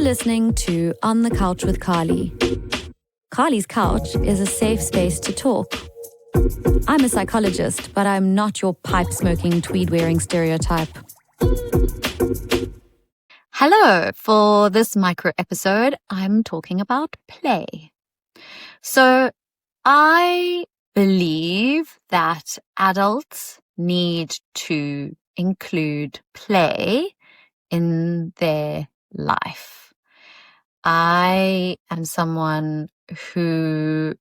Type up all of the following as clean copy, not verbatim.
listening to On the Couch with Carly. Carly's Couch is a safe space to talk. I'm a psychologist, but I'm not your pipe-smoking, tweed-wearing stereotype. Hello, for this micro episode, I'm talking about play. So I believe that adults need to include play in their life. I am someone who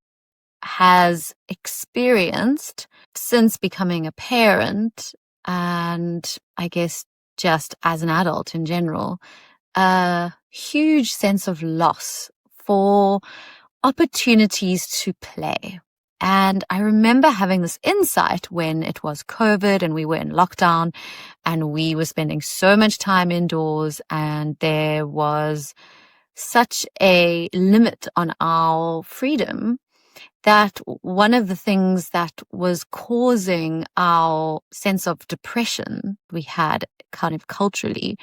has experienced, since becoming a parent, and I guess just as an adult in general, a huge sense of loss for opportunities to play. And I remember having this insight when it was COVID and we were in lockdown and we were spending so much time indoors, and there was such a limit on our freedom that one of the things that was causing our sense of depression we had kind of culturally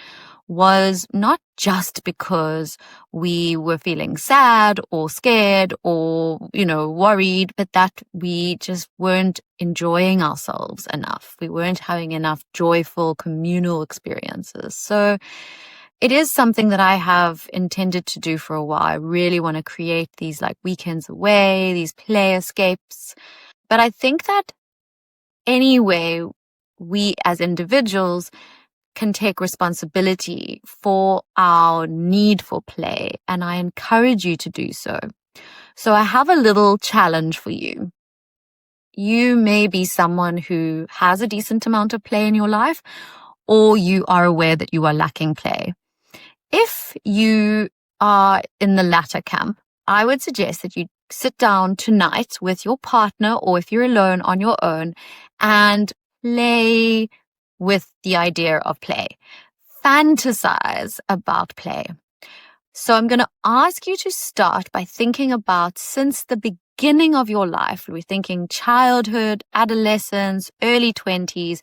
was not just because we were feeling sad or scared or, worried, but that we just weren't enjoying ourselves enough. We weren't having enough joyful communal experiences. So it is something that I have intended to do for a while. I really want to create these weekends away, these play escapes. But I think that anyway, we as individuals can take responsibility for our need for play, and I encourage you to do so. So I have a little challenge for you. You may be someone who has a decent amount of play in your life, or you are aware that you are lacking play. If you are in the latter camp, I would suggest that you sit down tonight with your partner, or if you're alone, on your own, and play with the idea of play. Fantasize about play. So I'm going to ask you to start by thinking about, since the beginning of your life, we're thinking childhood, adolescence, early 20s,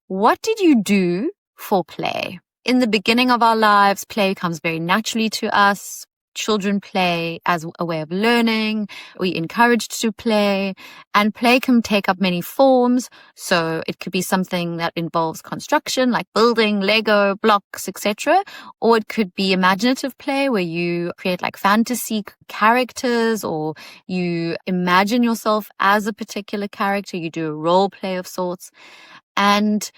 what did you do for play? In the beginning of our lives, play comes very naturally to us. Children play as a way of learning. We're encouraged to play, and play can take up many forms. So it could be something that involves construction, like building, Lego, blocks, etc. Or it could be imaginative play, where you create fantasy characters, or you imagine yourself as a particular character. You do a role play of sorts. And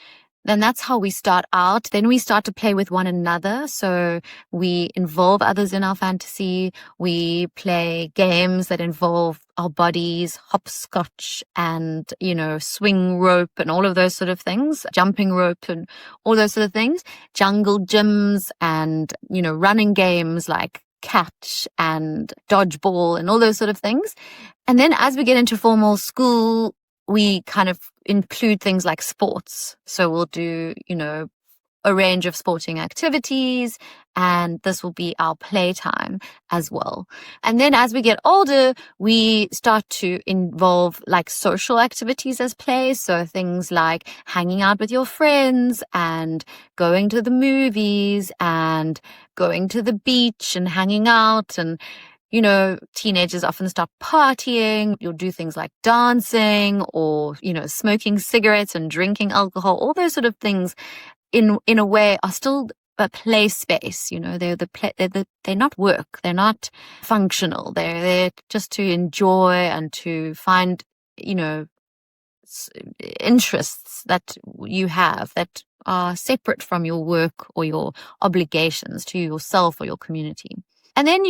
then that's how we start out. Then we start to play with one another. So we involve others in our fantasy. We play games that involve our bodies, hopscotch and, swing rope and all of those sort of things, jumping rope and all those sort of things, jungle gyms and, running games like catch and dodgeball and all those sort of things. And then as we get into formal school, we kind of include things like sports. So we'll do, a range of sporting activities, and this will be our playtime as well. And then as we get older, we start to involve social activities as play. So things like hanging out with your friends and going to the movies and going to the beach and hanging out. And teenagers often start partying. You'll do things like dancing or, smoking cigarettes and drinking alcohol. All those sort of things in a way are still a play space. They're not work. They're not functional. They're there just to enjoy and to find, interests that you have that are separate from your work or your obligations to yourself or your community. And then,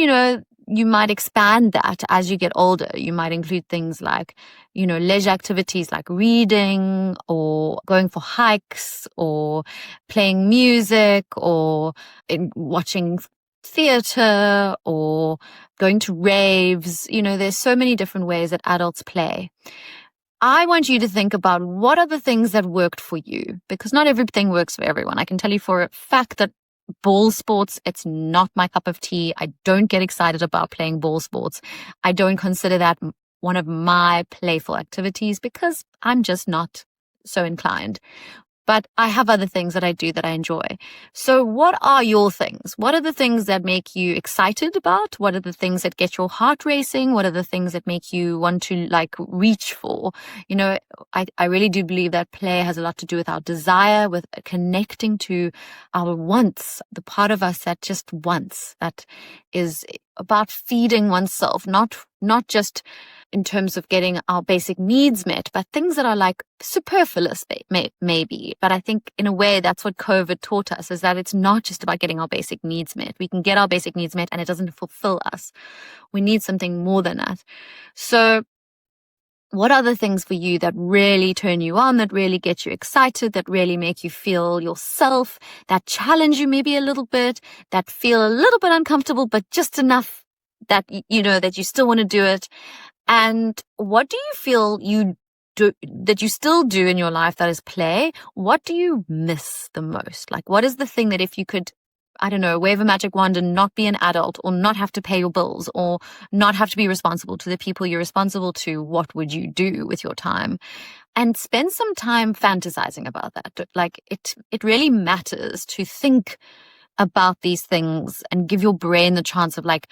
you might expand that as you get older. You might include things like, leisure activities like reading or going for hikes or playing music or watching theater or going to raves. There's so many different ways that adults play. I want you to think about what are the things that worked for you, because not everything works for everyone. I can tell you for a fact that ball sports, it's not my cup of tea. I don't get excited about playing ball sports. I don't consider that one of my playful activities because I'm just not so inclined. but I have other things that I do that I enjoy. So what are your things? What are the things that make you excited about? What are the things that get your heart racing? What are the things that make you want to like reach for? You know, I really do believe that play has a lot to do with our desire, with connecting to our wants, the part of us that just wants, that is about feeding oneself, not just in terms of getting our basic needs met, but things that are like superfluous, maybe. But I think in a way that's what COVID taught us, is that it's not just about getting our basic needs met. We can get our basic needs met and it doesn't fulfill us. We need something more than that. So what are the things for you that really turn you on, that really get you excited, that really make you feel yourself, that challenge you maybe a little bit, that feel a little bit uncomfortable, but just enough that, you know, that you still want to do it? And what do you feel you do that you still do in your life that is play? What do you miss the most? Like, what is the thing that if you could, I don't know, wave a magic wand and not be an adult, or not have to pay your bills, or not have to be responsible to the people you're responsible to, what would you do with your time? And spend some time fantasizing about that. Like, it really matters to think about these things and give your brain the chance of like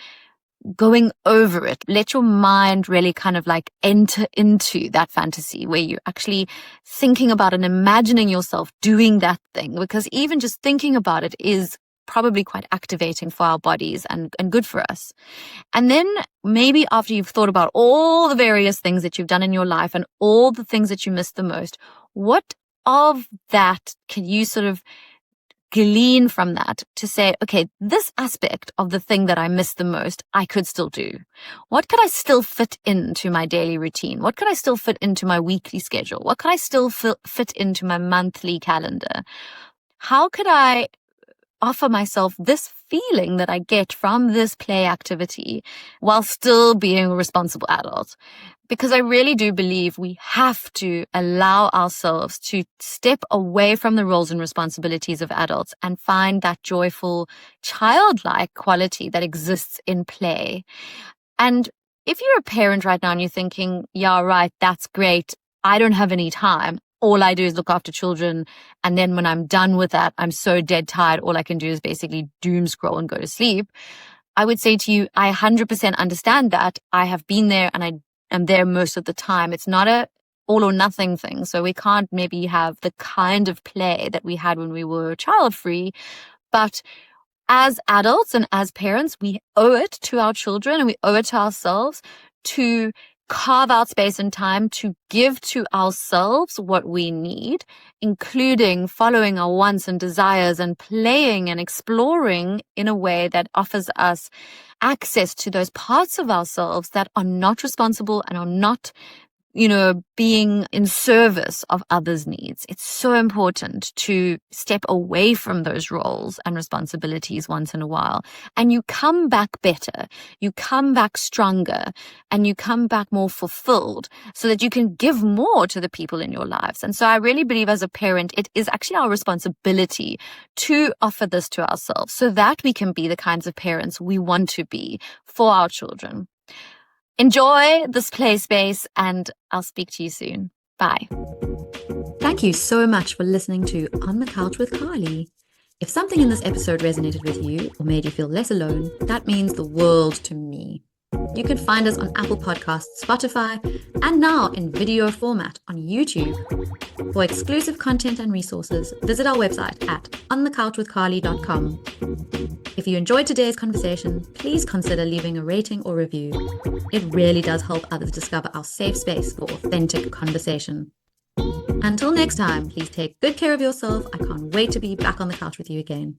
going over it. Let your mind really kind of like enter into that fantasy where you're actually thinking about and imagining yourself doing that thing, because even just thinking about it is probably quite activating for our bodies and good for us. And then maybe after you've thought about all the various things that you've done in your life and all the things that you miss the most, what of that can you sort of glean from that to say, okay, this aspect of the thing that I miss the most, I could still do. What could I still fit into my daily routine? What could I still fit into my weekly schedule? What could I still fit into my monthly calendar? How could I offer myself this feeling that I get from this play activity while still being a responsible adult? Because I really do believe we have to allow ourselves to step away from the roles and responsibilities of adults and find that joyful, childlike quality that exists in play. And if you're a parent right now and you're thinking, yeah, right, that's great, I don't have any time, all I do is look after children, and then when I'm done with that, I'm so dead tired, all I can do is basically doom scroll and go to sleep, I would say to you, I 100% understand that. I have been there and I am there most of the time. It's not a all or nothing thing. So we can't maybe have the kind of play that we had when we were child free, but as adults and as parents, we owe it to our children and we owe it to ourselves to carve out space and time to give to ourselves what we need, including following our wants and desires and playing and exploring in a way that offers us access to those parts of ourselves that are not responsible and are not, being in service of others' needs. It's so important to step away from those roles and responsibilities once in a while. And you come back better, you come back stronger, and you come back more fulfilled so that you can give more to the people in your lives. And so I really believe as a parent, it is actually our responsibility to offer this to ourselves so that we can be the kinds of parents we want to be for our children. Enjoy this play space, and I'll speak to you soon. Bye. Thank you so much for listening to On the Couch with Carly. If something in this episode resonated with you or made you feel less alone, that means the world to me. You can find us on Apple Podcasts, Spotify, and now in video format on YouTube. For exclusive content and resources, visit our website at onthecouchwithcarly.com. If you enjoyed today's conversation, please consider leaving a rating or review. It really does help others discover our safe space for authentic conversation. Until next time, please take good care of yourself. I can't wait to be back on the couch with you again.